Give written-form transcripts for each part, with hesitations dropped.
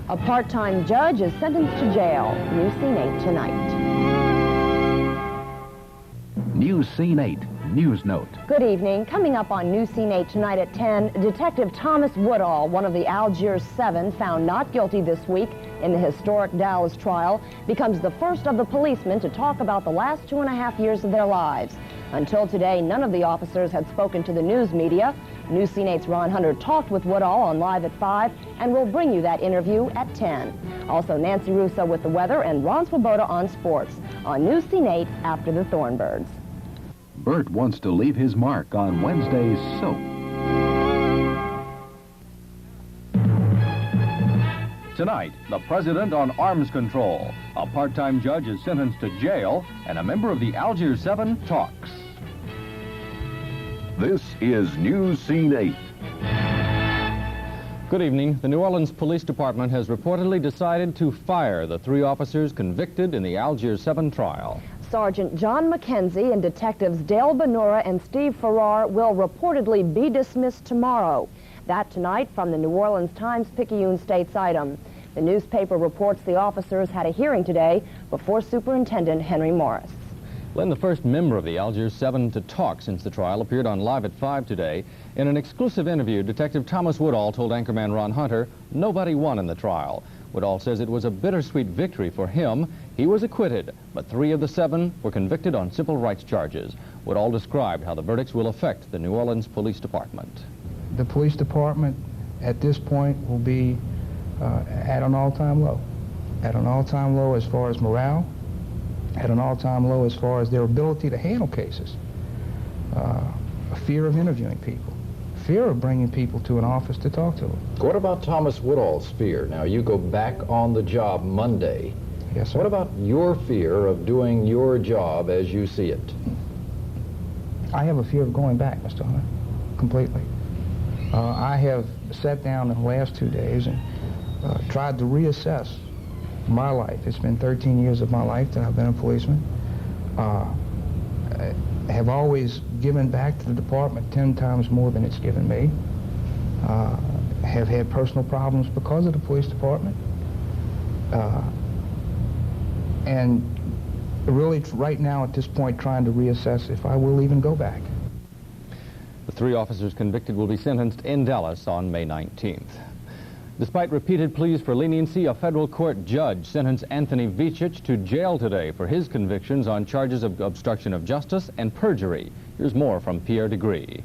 A part-time judge is sentenced to jail. Newscene 8 tonight. Newscene 8 News Note. Good evening. Coming up on Newscene 8 tonight at 10, Detective Thomas Woodall, one of the Algiers 7 found not guilty this week in the historic Dallas trial, becomes the first of the policemen to talk about the last 2.5 years of their lives. Until today, none of the officers had spoken to the news media. Newscene 8's Ron Hunter talked with Woodall on Live at 5, and we'll bring you that interview at 10. Also, Nancy Russo with the weather and Ron Swoboda on sports on Newscene 8 after the Thornbirds. Bert wants to leave his mark on Wednesday's soap. Tonight, the president on arms control. A part-time judge is sentenced to jail, and a member of the Algiers 7 talks. This is Newscene 8. Good evening. The New Orleans Police Department has reportedly decided to fire the 3 officers convicted in the Algiers 7 trial. Sergeant John McKenzie and Detectives Dale Benura and Steve Farrar will reportedly be dismissed tomorrow. That tonight from the New Orleans Times-Picayune State's item. The newspaper reports the officers had a hearing today before Superintendent Henry Morris. Lynn, the first member of the Algiers 7 to talk since the trial, appeared on Live at 5 today. In an exclusive interview, Detective Thomas Woodall told anchorman Ron Hunter nobody won in the trial. Woodall says it was a bittersweet victory for him. He was acquitted, but 3 of the 7 were convicted on civil rights charges. Woodall described how the verdicts will affect the New Orleans Police Department. The police department at this point will be at an all-time low. At an all-time low as far as morale, at an all-time low as far as their ability to handle cases. A fear of interviewing people. Fear of bringing people to an office to talk to them. What about Thomas Woodall's fear? Now, you go back on the job Monday. Yes, sir. What about your fear of doing your job as you see it? I have a fear of going back, Mr. Hunter, completely. I have sat down in the last 2 days and tried to reassess my life. It's been 13 years of my life that I've been a policeman. I have always given back to the department 10 times more than it's given me. Have had personal problems because of the police department. And really, right now, at this point, trying to reassess if I will even go back. The 3 officers convicted will be sentenced in Dallas on May 19th. Despite repeated pleas for leniency, a federal court judge sentenced Anthony Vicich to jail today for his convictions on charges of obstruction of justice and perjury. Here's more from Pierre Degree.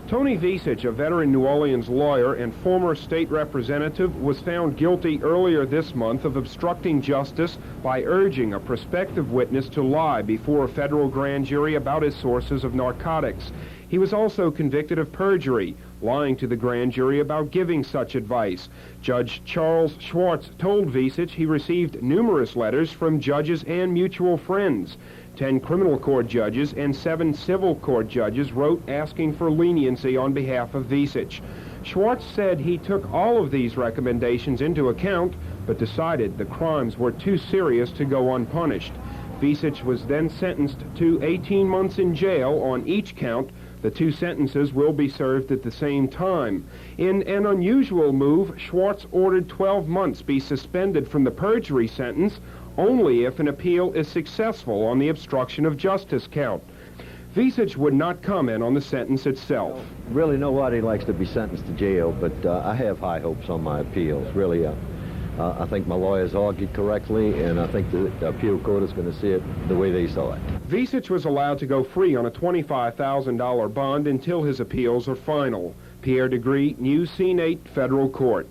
Tony Vicich, a veteran New Orleans lawyer and former state representative, was found guilty earlier this month of obstructing justice by urging a prospective witness to lie before a federal grand jury about his sources of narcotics. He was also convicted of perjury, lying to the grand jury about giving such advice. Judge Charles Schwartz told Vicich he received numerous letters from judges and mutual friends. 10 criminal court judges and 7 civil court judges wrote asking for leniency on behalf of Vicich. Schwartz said he took all of these recommendations into account, but decided the crimes were too serious to go unpunished. Vicich was then sentenced to 18 months in jail on each count. The 2 sentences will be served at the same time. In an unusual move, Schwartz ordered 12 months be suspended from the perjury sentence only if an appeal is successful on the obstruction of justice count. Vicich would not comment on the sentence itself. Really, nobody likes to be sentenced to jail, but I have high hopes on my appeals. Really, I think my lawyers argued correctly, and I think the appeal court is going to see it the way they saw it. Vicich was allowed to go free on a $25,000 bond until his appeals are final. Pierre Degree, Newscene 8 Federal Court.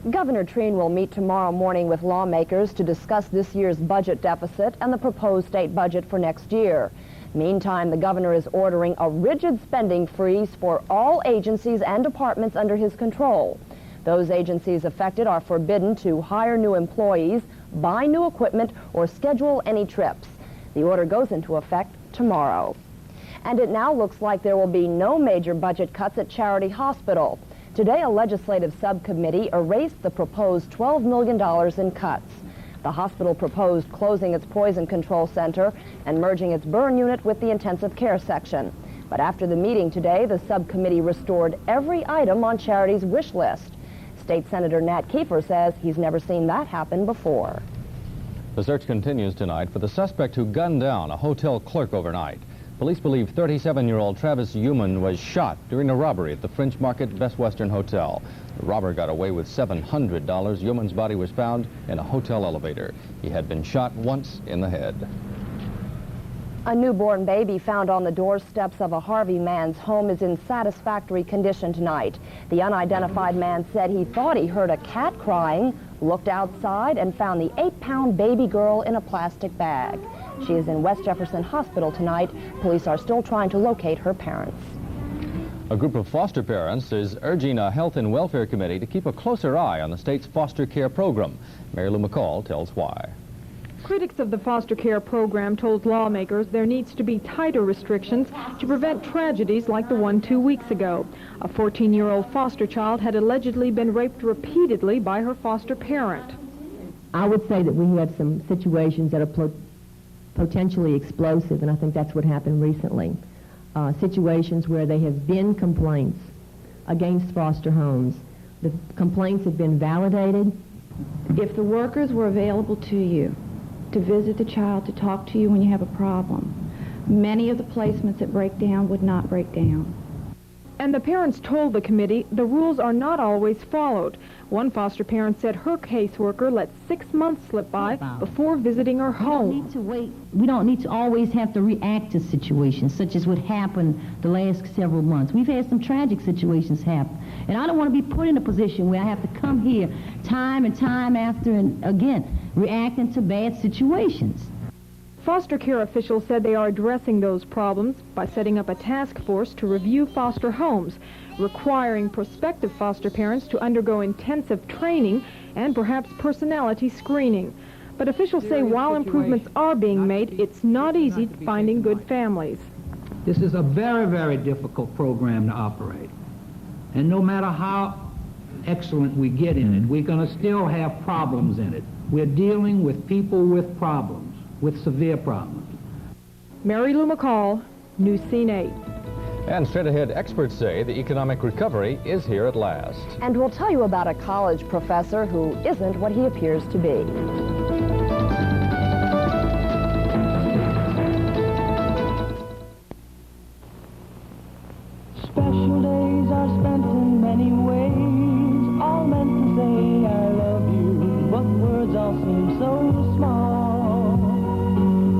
Governor Treen will meet tomorrow morning with lawmakers to discuss this year's budget deficit and the proposed state budget for next year. Meantime, the governor is ordering a rigid spending freeze for all agencies and departments under his control. Those agencies affected are forbidden to hire new employees, buy new equipment, or schedule any trips. The order goes into effect tomorrow. And it now looks like there will be no major budget cuts at Charity Hospital. Today, a legislative subcommittee erased the proposed $12 million in cuts. The hospital proposed closing its poison control center and merging its burn unit with the intensive care section. But after the meeting today, the subcommittee restored every item on Charity's wish list. State Senator Nat Kiefer says he's never seen that happen before. The search continues tonight for the suspect who gunned down a hotel clerk overnight. Police believe 37-year-old Travis Human was shot during a robbery at the French Market Best Western Hotel. The robber got away with $700. Human's body was found in a hotel elevator. He had been shot once in the head. A newborn baby found on the doorsteps of a Harvey man's home is in satisfactory condition tonight. The unidentified man said he thought he heard a cat crying, looked outside, and found the 8-pound baby girl in a plastic bag. She is in West Jefferson Hospital tonight. Police are still trying to locate her parents. A group of foster parents is urging a Health and Welfare Committee to keep a closer eye on the state's foster care program. Mary Lou McCall tells why. Critics of the foster care program told lawmakers there needs to be tighter restrictions to prevent tragedies like the one 2 weeks ago. A 14-year-old foster child had allegedly been raped repeatedly by her foster parent. I would say that we have some situations that are potentially explosive, and I think that's what happened recently. Situations where there have been complaints against foster homes. The complaints have been validated. If the workers were available to you to visit the child, to talk to you when you have a problem, many of the placements that break down would not break down. And the parents told the committee the rules are not always followed. One foster parent said her caseworker let 6 months slip by before visiting her home. We don't need to wait. We don't need to always have to react to situations such as what happened the last several months. We've had some tragic situations happen. And I don't want to be put in a position where I have to come here time and time after and again reacting to bad situations. Foster care officials said they are addressing those problems by setting up a task force to review foster homes, requiring prospective foster parents to undergo intensive training and perhaps personality screening. But officials say while improvements are being made, it's not easy finding good families. This is a very, very difficult program to operate. And no matter how excellent we get in it, we're going to still have problems in it. We're dealing with people with problems, with severe problems. Mary Lou McCall, Newscene 8. And straight ahead, experts say the economic recovery is here at last. And we'll tell you about a college professor who isn't what he appears to be. Special days are spent in many ways, all meant to say I love you, but words all seem so small.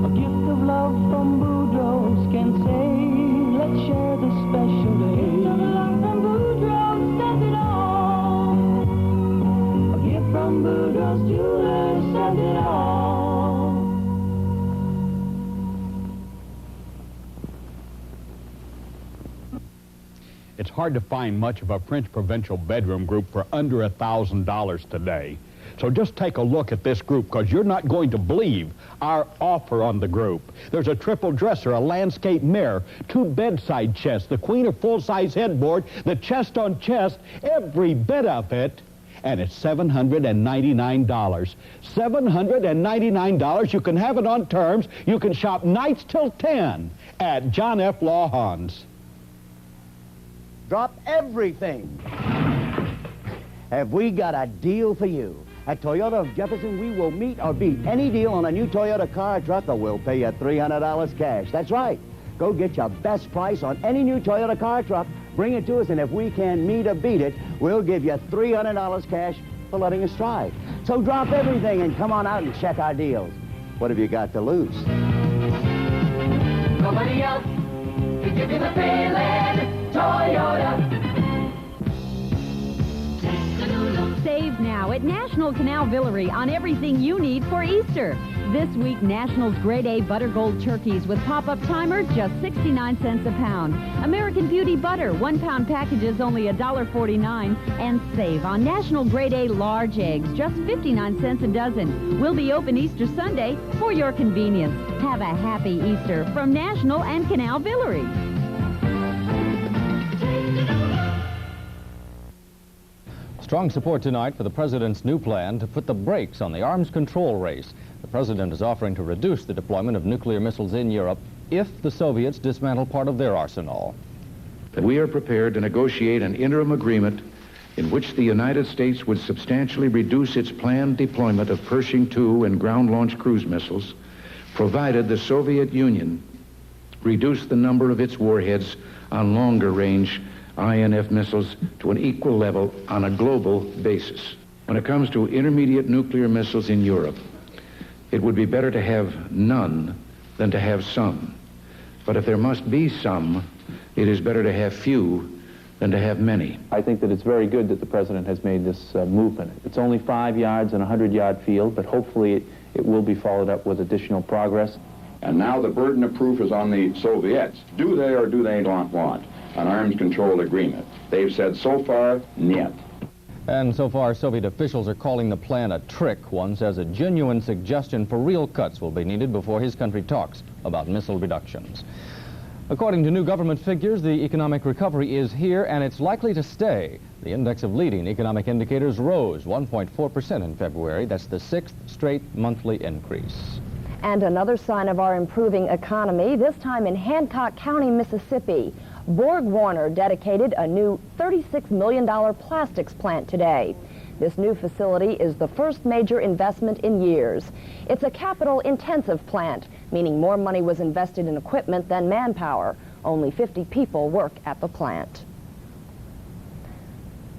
A gift of love from Boudreaux's can say, let's share this special day. A gift of love from Boudreaux says it all. A gift from Boudreaux's jewelers says it all. It's hard to find much of a French provincial bedroom group for under $1,000 today. So just take a look at this group, because you're not going to believe our offer on the group. There's a triple dresser, a landscape mirror, 2 bedside chests, the queen of full-size headboard, the chest on chest, every bit of it, and it's $799. $799. You can have it on terms. You can shop nights till 10 at John F. Lawhons. Drop everything. Have we got a deal for you? At Toyota of Jefferson, we will meet or beat any deal on a new Toyota car or truck, or we'll pay you $300 cash. That's right. Go get your best price on any new Toyota car or truck, bring it to us, and if we can meet or beat it, we'll give you $300 cash for letting us try. So drop everything and come on out and check our deals. What have you got to lose? Nobody else can give you the feeling, Toyota. Save now at National Canal Villery on everything you need for Easter. This week, National's Grade A Butter Gold turkeys with pop-up timer, just 69 cents a pound. American Beauty butter, 1-pound packages, only $1.49. And save on National Grade A large eggs, just 59 cents a dozen. We'll be open Easter Sunday for your convenience. Have a happy Easter from National and Canal Villery. Strong support tonight for the president's new plan to put the brakes on the arms control race. The president is offering to reduce the deployment of nuclear missiles in Europe if the Soviets dismantle part of their arsenal. That we are prepared to negotiate an interim agreement in which the United States would substantially reduce its planned deployment of Pershing II and ground-launched cruise missiles, provided the Soviet Union reduced the number of its warheads on longer-range INF missiles to an equal level on a global basis. When it comes to intermediate nuclear missiles in Europe, it would be better to have none than to have some. But if there must be some, it is better to have few than to have many. I think that it's very good that the President has made this movement. It's only 5 yards in a 100-yard field, but hopefully it will be followed up with additional progress. And now the burden of proof is on the Soviets. Do they or do they not want an arms control agreement? They've said so far, niet. And so far, Soviet officials are calling the plan a trick. One says a genuine suggestion for real cuts will be needed before his country talks about missile reductions. According to new government figures, the economic recovery is here and it's likely to stay. The index of leading economic indicators rose 1.4% in February. That's the 6th straight monthly increase. And another sign of our improving economy, this time in Hancock County, Mississippi. Borg Warner dedicated a new $36 million plastics plant today. This new facility is the first major investment in years. It's a capital-intensive plant, meaning more money was invested in equipment than manpower. Only 50 people work at the plant.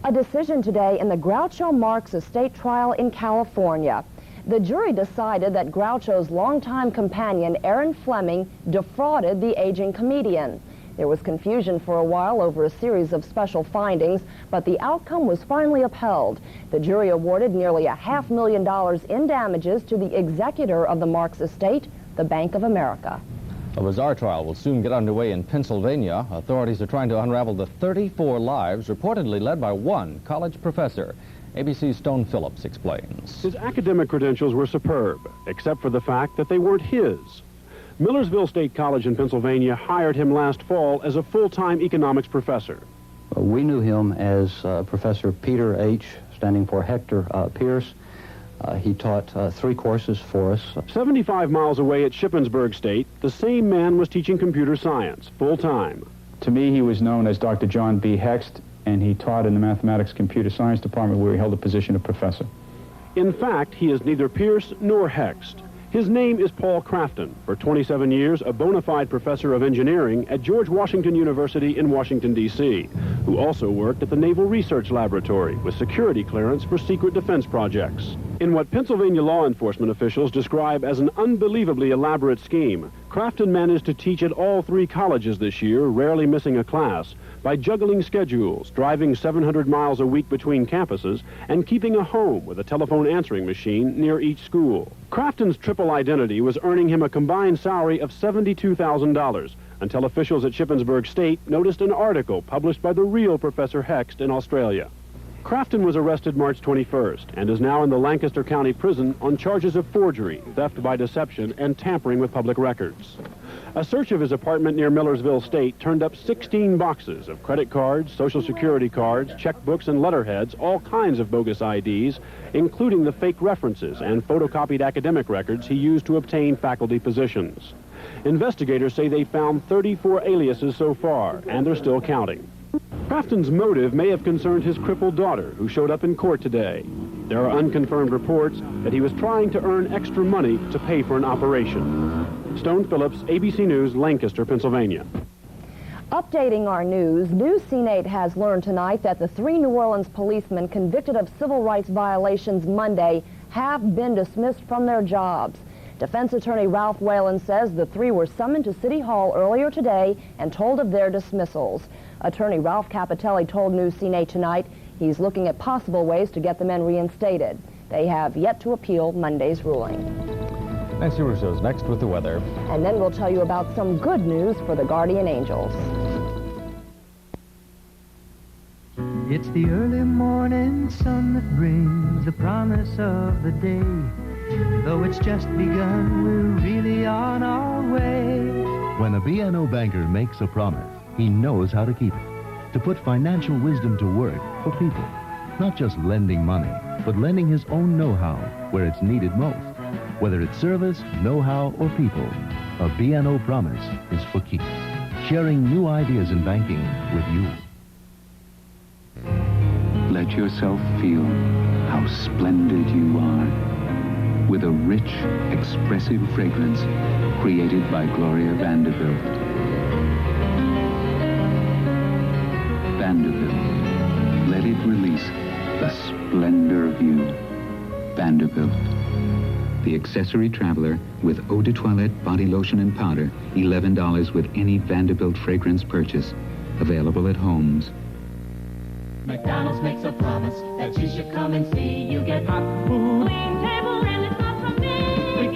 A decision today in the Groucho Marx estate trial in California. The jury decided that Groucho's longtime companion, Aaron Fleming, defrauded the aging comedian. There was confusion for a while over a series of special findings, but the outcome was finally upheld. The jury awarded nearly $500,000 in damages to the executor of the Marx estate, the Bank of America. A bizarre trial will soon get underway in Pennsylvania. Authorities are trying to unravel the 34 lives reportedly led by one college professor. ABC's Stone Phillips explains. His academic credentials were superb, except for the fact that they weren't his. Millersville State College in Pennsylvania hired him last fall as a full-time economics professor. We knew him as Professor Peter H., standing for Hector Pierce. He taught 3 courses for us. 75 miles away at Shippensburg State, the same man was teaching computer science full-time. To me, he was known as Dr. John B. Hext, and he taught in the mathematics computer science department where he held the position of professor. In fact, he is neither Pierce nor Hext. His name is Paul Crafton, for 27 years a bona fide professor of engineering at George Washington University in Washington, D.C., who also worked at the Naval Research Laboratory with security clearance for secret defense projects. In what Pennsylvania law enforcement officials describe as an unbelievably elaborate scheme, Crafton managed to teach at all 3 colleges this year, rarely missing a class, by juggling schedules, driving 700 miles a week between campuses, and keeping a home with a telephone answering machine near each school. Crafton's triple identity was earning him a combined salary of $72,000 until officials at Shippensburg State noticed an article published by the real Professor Hext in Australia. Crafton was arrested March 21st and is now in the Lancaster County Prison on charges of forgery, theft by deception, and tampering with public records. A search of his apartment near Millersville State turned up 16 boxes of credit cards, Social Security cards, checkbooks, and letterheads, all kinds of bogus IDs, including the fake references and photocopied academic records he used to obtain faculty positions. Investigators say they found 34 aliases so far, and they're still counting. Crafton's motive may have concerned his crippled daughter, who showed up in court today. There are unconfirmed reports that he was trying to earn extra money to pay for an operation. Stone Phillips, ABC News, Lancaster, Pennsylvania. Updating our news, Newscene 8 has learned tonight that the 3 New Orleans policemen convicted of civil rights violations Monday have been dismissed from their jobs. Defense attorney Ralph Whalen says the 3 were summoned to City Hall earlier today and told of their dismissals. Attorney Ralph Capitelli told Newscene 8 tonight he's looking at possible ways to get the men reinstated. They have yet to appeal Monday's ruling. Nancy Russo's next with the weather. And then we'll tell you about some good news for the Guardian Angels. It's the early morning sun that brings the promise of the day. Though it's just begun, we're really on our way. When a B&O banker makes a promise, he knows how to keep it. To put financial wisdom to work for people. Not just lending money, but lending his own know-how where it's needed most. Whether it's service, know-how, or people, a B&O promise is for keeps. Sharing new ideas in banking with you. let yourself feel how splendid you are with a rich, expressive fragrance created by Gloria Vanderbilt. Vanderbilt. Let it release the splendor of you. Vanderbilt. The accessory traveler with eau de toilette, body lotion, and powder, $11 with any Vanderbilt fragrance purchase. Available at Homes. McDonald's makes a promise that you should come and see. You get hot food, clean table, and it's not from me. We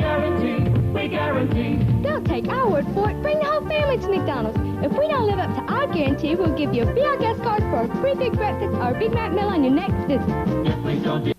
guarantee. Don't take our word for it. Bring the whole family to McDonald's. If we don't live up to our guarantee, we'll give you a VR guest card for a free big breakfast or a Big Mac meal on your next visit. If we don't